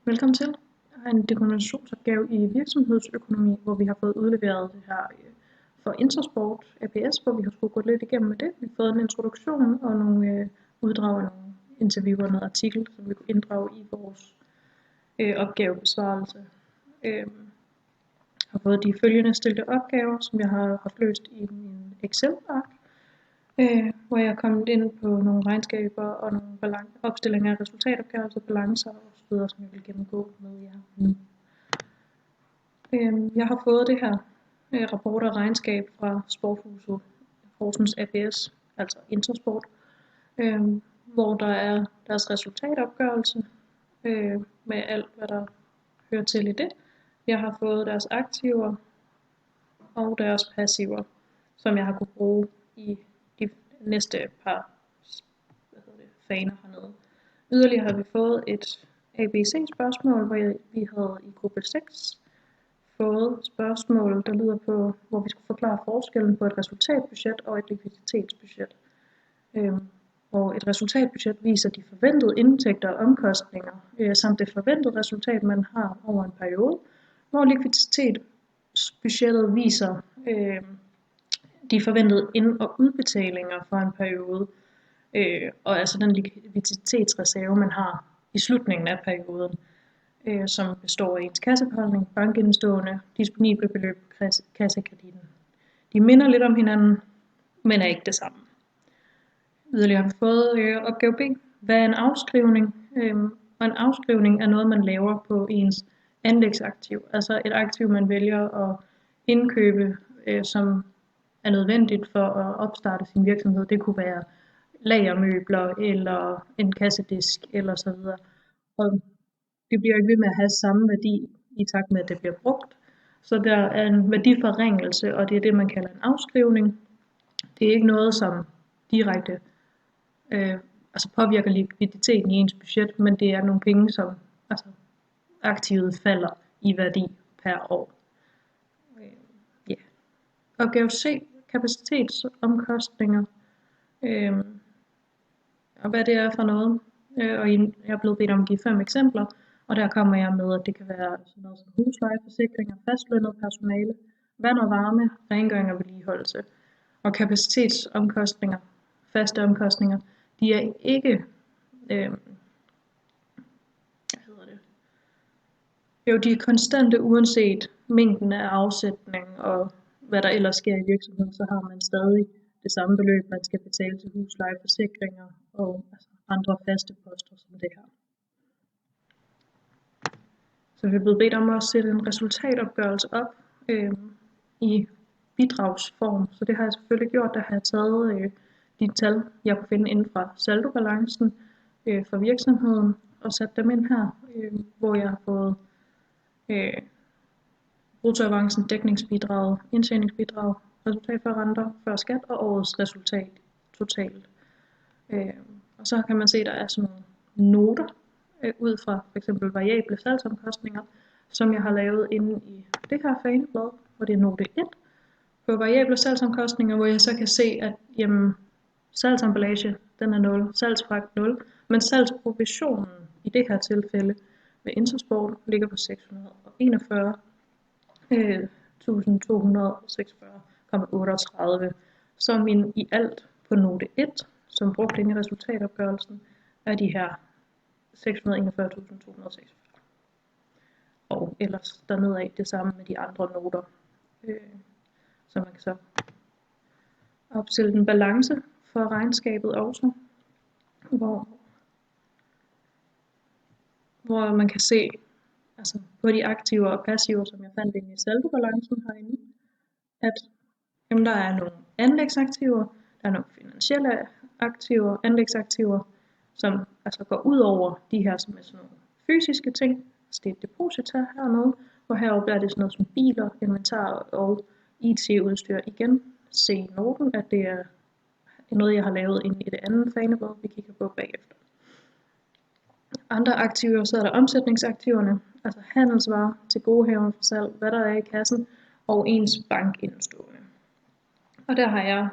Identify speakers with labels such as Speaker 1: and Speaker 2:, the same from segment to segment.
Speaker 1: Velkommen til. Jeg har en dokumentationsopgave i virksomhedsøkonomi, hvor vi har fået udleveret det her for Intersport ApS, hvor vi har skulle gå lidt igennem med det. Vi har fået en introduktion og nogle uddrag af nogle interviewer og noget artikel, som vi kunne inddrage i vores opgavebesvarelse. Jeg har fået de følgende stillede opgaver, som jeg har haft løst i min Excel-ark, hvor jeg er kommet ind på nogle regnskaber og nogle opstillinger af resultatopgørelser, balancer og så videre, som jeg vil gennemgå med jer nu. Jeg har fået det her rapport og regnskab fra Sporthuset Horsens ApS, altså Intersport, hvor der er deres resultatopgørelse med alt, hvad der hører til i det. Jeg har fået deres aktiver og deres passiver, som jeg har kunne bruge i de næste par faner hernede. Yderligere har vi fået et ABC-spørgsmål, hvor vi havde i gruppe 6 fået spørgsmål, der lyder på, hvor vi skulle forklare forskellen på et resultatbudget og et likviditetsbudget. Og et resultatbudget viser de forventede indtægter og omkostninger, samt det forventede resultat, man har over en periode, hvor likviditetsbudgettet viser de forventede ind- og udbetalinger for en periode, og altså den likviditetsreserve, man har i slutningen af perioden, som består af ens kassebeholdning, bankindestående, disponible beløb, kassekreditten. De minder lidt om hinanden, men er ikke det samme. Yderligere har vi fået opgave B. Hvad er en afskrivning? Og en afskrivning er noget, man laver på ens anlægsaktiv, altså et aktiv, man vælger at indkøbe, som er nødvendigt for at opstarte sin virksomhed. Det kunne være lagermøbler eller en kassedisk eller så videre. Og det bliver ikke ved med at have samme værdi i takt med, at det bliver brugt. Så der er en værdiforringelse, og det er det, man kalder en afskrivning. Det er ikke noget, som direkte påvirker likviditeten i ens budget, men det er nogle penge, som aktivet falder i værdi per år. Opgave C, kapacitetsomkostninger, og hvad det er for noget. Og jeg er blevet bedt om at give 5 eksempler, og der kommer jeg med, at det kan være sådan noget som husleje, forsikringer, fastlønnet personale, vand og varme, rengøring og vedligeholdelse. Og kapacitetsomkostninger, faste omkostninger, de er ikke, de er konstante uanset mængden af afsætning og hvad der ellers sker i virksomheden, så har man stadig det samme beløb, man skal betale til husleje, forsikringer og andre faste poster som det her. Så vi er blevet bedt om at sætte en resultatopgørelse op i bidragsform, så det har jeg selvfølgelig gjort. Der har jeg taget de tal, jeg kunne finde inden fra saldobalancen for virksomheden og sat dem ind her, hvor jeg har fået bruttoavancen, dækningsbidrag, indtjeningsbidrag, resultat for renter, før skat og årets resultat totalt. Og så kan man se, at der er sådan nogle noter ud fra f.eks. variable salgsomkostninger, som jeg har lavet inde i det her faneblad, hvor det er note 1 på variable salgsomkostninger, hvor jeg så kan se, at salgsemballage den er 0, salgsfragt 0, men salgsprovisionen i det her tilfælde med Intersport ligger på 641.246,38, som i alt på note 1, som brugt ind i resultatopgørelsen, er de her 641.246. Og ellers dernede af det samme med de andre noter. Så man kan så opstille en balance for regnskabet også, hvor man kan se på de aktiver og passiver, som jeg fandt inde i saldobalancen herinde, at der er nogle anlægsaktiver, der er nogle finansielle aktiver, anlægsaktiver, som går ud over de her, som er sådan nogle fysiske ting. Så det er et deposita hernede, hvor heroppe er det sådan noget som biler, inventar og IT-udstyr. Igen, se i noten, at det er noget, jeg har lavet inde i det andet faneblad, vi kigger på bagefter. Andre aktiver, så er der omsætningsaktiverne, altså handelsvarer, tilgodehavende for salg, hvad der er i kassen, og ens bankindestående. Og der har jeg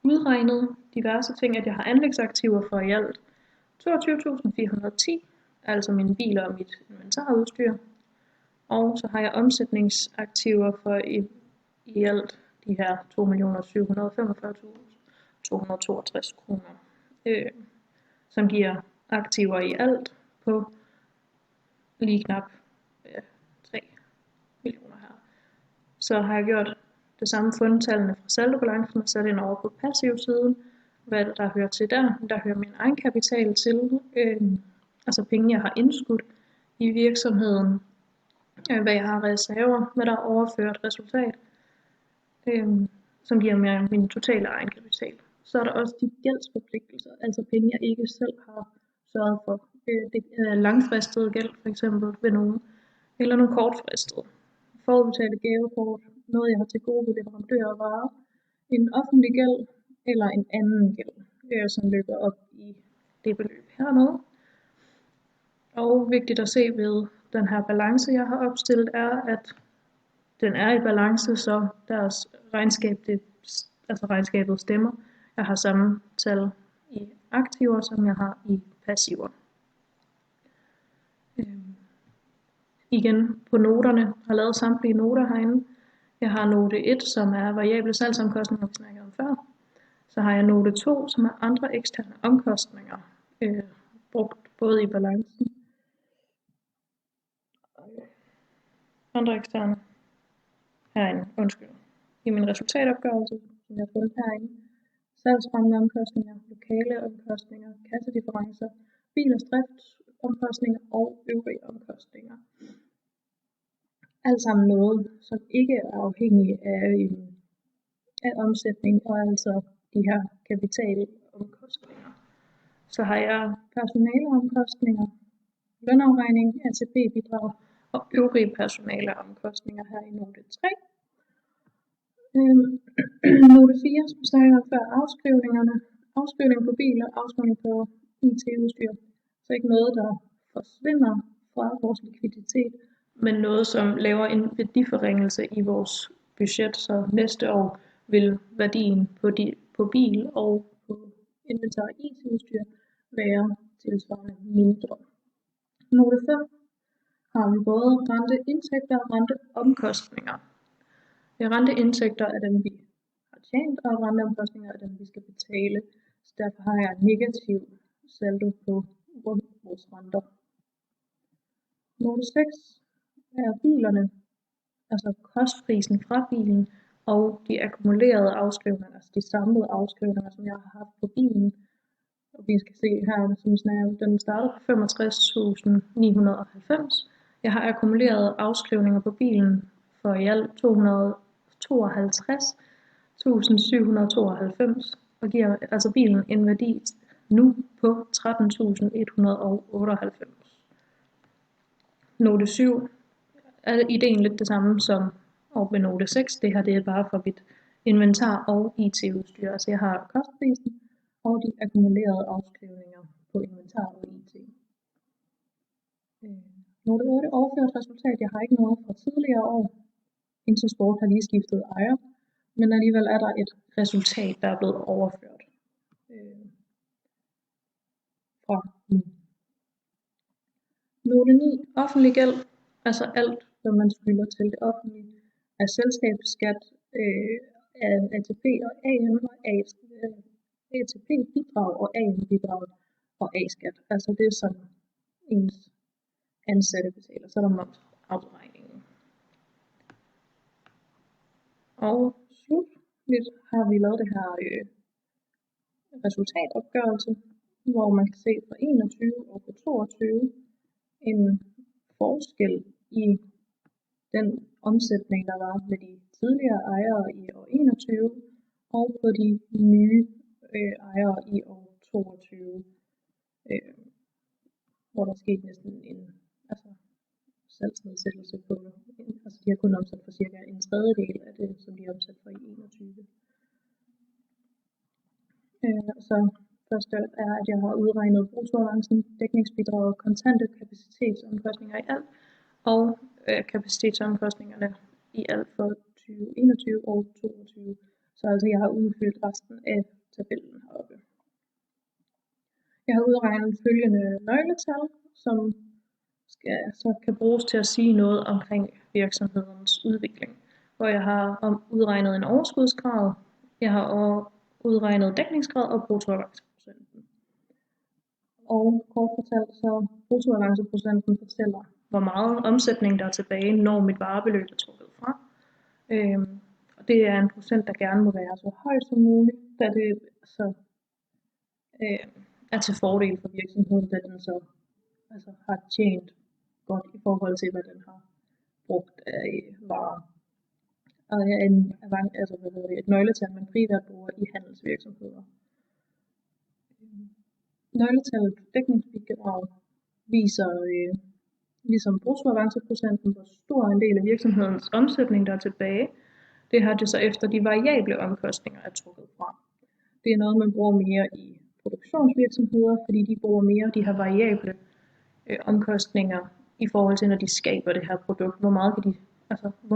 Speaker 1: udregnet diverse ting, at jeg har anlægsaktiver for i alt 22.410, altså mine biler og mit inventarudstyr. Og så har jeg omsætningsaktiver for i alt de her 2.745.262 kroner, som giver aktiver i alt på lige knap 3 millioner her. Så har jeg gjort det samme fundtallene fra saldobalancen og sat ind over på passivsiden. Hvad der hører til der hører min egenkapital til, altså penge jeg har indskudt i virksomheden, hvad jeg har reserver, hvad der er overført resultat, som giver mig min totale egenkapital. Så er der også de gældsforpligtelser, altså penge jeg ikke selv har sørget for. Det er langfristede gæld for eksempel ved nogen, eller nogle kortfristede. Forudbetalte gavekort, noget jeg har til gode ved leverandører og varer, en offentlig gæld eller en anden gæld, som løber op i det beløb hernede. Og vigtigt at se ved den her balance, jeg har opstillet, er, at den er i balance, så deres regnskabet stemmer. Jeg har samme tal i aktiver, som jeg har i passiver. Igen på noterne, har lavet samtlige noter herinde. Jeg har note 1, som er variable salgsomkostninger, vi snakkede om før. Så har jeg note 2, som er andre eksterne omkostninger, brugt både i balancen. Andre eksterne herinde, i min resultatopgørelse, som jeg har fundet herinde. Salgsfremmende omkostninger, lokale omkostninger, kassedifferencer, bilers driftsomkostninger og øvrige omkostninger. Alt sammen noget, som ikke er afhængig af omsætning og altså de her kapitalomkostninger. Så har jeg personaleomkostninger, lønafregning, ATP-bidrag og øvrige personaleomkostninger her i note 3. Note 4, som snakker om før afskrivningerne. Afskrivning på biler, afskrivning på IT-udstyr. Så ikke noget, der forsvinder fra vores likviditet, men noget, som laver en værdiforringelse i vores budget, så næste år vil værdien på bil og på inventar og IT-udstyr være tilsvarende mindre. Note 5 har vi både renteindtægter og renteomkostninger. Renteindtægter er dem, vi har tjent, og renteomkostninger er dem, vi skal betale. Så derfor har jeg negativ saldo på vores renter. Note 6 er bilerne, altså kostprisen fra bilen og de akkumulerede afskrivninger, altså de samlede afskrivninger, som jeg har haft på bilen. Og vi skal se her, som den starter på 65.990. Jeg har akkumuleret afskrivninger på bilen for i alt 252.792 og giver altså bilen en værdi nu på 13.198. Note 7 er ideen lidt det samme som og ved note 6. Det her det er bare for mit inventar og IT-udstyr. Altså jeg har kostprisen og de akkumulerede afskrivninger på inventar og IT. Note 8 overført resultat. Jeg har ikke noget fra tidligere år. Intersport har lige skiftet ejer, men alligevel er der et resultat, der er blevet overført fra nu. Note 9. Offentlig gæld, altså alt, hvad man skylder til det offentlige, af selskabsskat, af ATP og AM og ATP-bidrag og AM-bidrag og A-skat. Altså det, som ens ansatte betaler. Så er der momsafregningen. Og slutligt har vi lavet det her resultatopgørelse, hvor man kan se fra 21 og på 22 en forskel i den omsætning, der var med de tidligere ejere i år 21 og på de nye ejere i år 22, hvor der skete næsten en salgsnedsættelse på, altså de har kun omsat for cirka en tredjedel af det, som de har omsat for i 21. Så først er, at jeg har udregnet bruttoavancen, dækningsbidraget, kontante kapacitetsomkostninger i alt, og kapacitetsomkostningerne i alt for 2021 og 2022. Så altså jeg har udfyldt resten af tabellen heroppe. Jeg har udregnet følgende nøgletal, så kan bruges til at sige noget omkring virksomhedens udvikling. Hvor jeg har udregnet en overskudsgrad, jeg har udregnet dækningsgrad og bruttoavanceprocenten. Og kort fortalt, så bruttoavanceprocenten fortæller, hvor meget omsætning der er tilbage, når mit varebeløb er trukket fra. Og det er en procent, der gerne må være så højt som muligt, da det så er til fordel for virksomheden, da den så har tjent godt i forhold til, hvad den har brugt af varer. Og det er et nøgletal, man primært bruger i handelsvirksomheder. Nøgletallet dækningsbidrag viser, ligesom bruttoavanceprocenten, hvor stor en del af virksomhedens omsætning, der er tilbage. Det har det så efter de variable omkostninger er trukket fra. Det er noget, man bruger mere i produktionsvirksomheder, fordi de bruger mere de her variable omkostninger i forhold til, når de skaber det her produkt. Hvor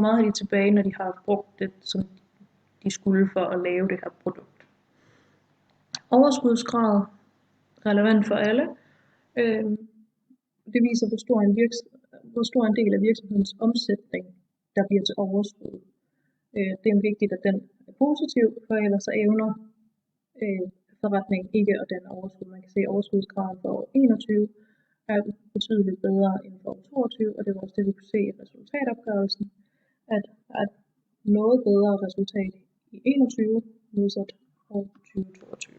Speaker 1: meget har de tilbage, når de har brugt det, som de skulle for at lave det her produkt. Overskudsgrad, relevant for alle. Det viser, hvor stor en del af virksomhedens omsætning, der bliver til overskud. Det er vigtigt, at den er positiv, for ellers så evner forretningen ikke at danne overskud. Man kan se, at overskudsgraden for år 21 er betydeligt bedre end for år 22, og det var også det, vi kunne se i resultatopgørelsen, at der er et noget bedre resultat i 21 modsat år 2022.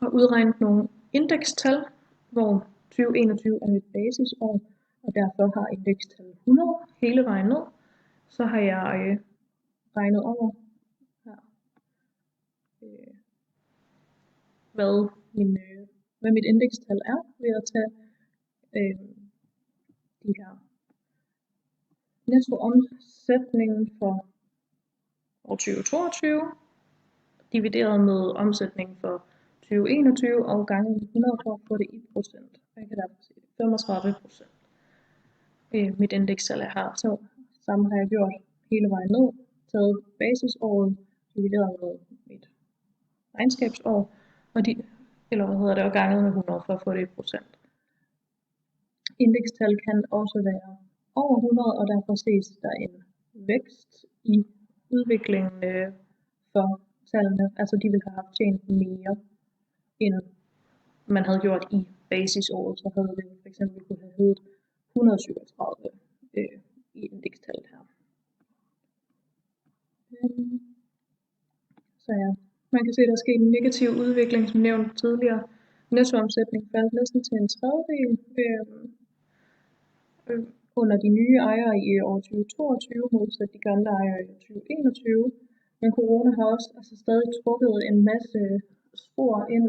Speaker 1: Og udregnet nogle indekstal, hvor 2021 er et basisår, og derfor har indekstal 100 hele vejen ned. Så har jeg regnet over her, hvad mit indekstal er, ved at tage de her nettoomsætningen for år 2022, divideret med omsætningen for 2021 og gange 100 for at få det i procent. Jeg kan derfor se 35%. Mit indekstal er her, så sammen har jeg gjort hele vejen ned, taget basisåret, divideret med mit regnskabsår, og ganget med 100 for at få det i procent. Indekstal kan også være over 100, og derfor ses der en vækst i udviklingen for tallene. Altså de ville have haft tjent mere, end man havde gjort i basisåret, så havde det for eksempel kunne have heddet 137 i indekstallet her. Så ja, man kan se, at der er sket en negativ udvikling, som nævnt tidligere. Nettoomsætning faldt næsten til en tredjedel under de nye ejere i år 2022, modsat de gamle ejere i år 2021. Men corona har også stadig trukket en masse spor ind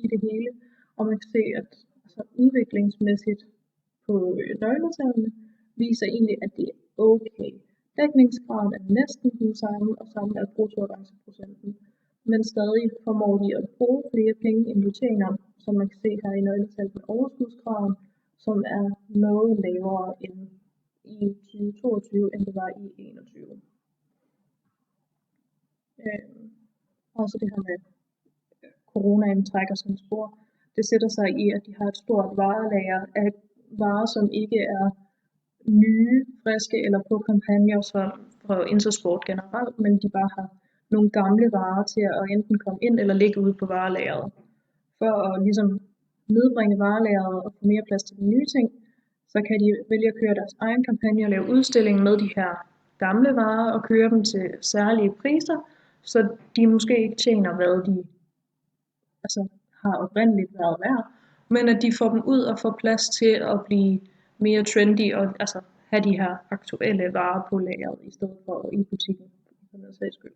Speaker 1: i det hele, og man kan se, at udviklingsmæssigt på nøgletallene viser egentlig, at det er okay. Dækningsgraden er næsten den samme, og sammen er bruttoavanceprocenten, men stadig formår de at bruge flere penge, end de tjener, som man kan se her i nøgletallet med overskudsgraden, som er noget lavere end i 2022, end det var i 2021. Også det her med coronaen trækker sin spor. Det sætter sig i, at de har et stort varelager af varer, som ikke er nye, friske eller på kampagner for Intersport generelt, men de bare har nogle gamle varer til at enten komme ind eller ligge ude på varelageret. For at ligesom nedbringe varelageret og få mere plads til de nye ting, så kan de vælge at køre deres egen kampagne og lave udstilling med de her gamle varer og køre dem til særlige priser, så de måske ikke tjener, hvad de har oprindeligt været værd, men at de får dem ud og får plads til at blive mere trendy og have de her aktuelle varer på lageret i stedet for i butikken for den sags skyld.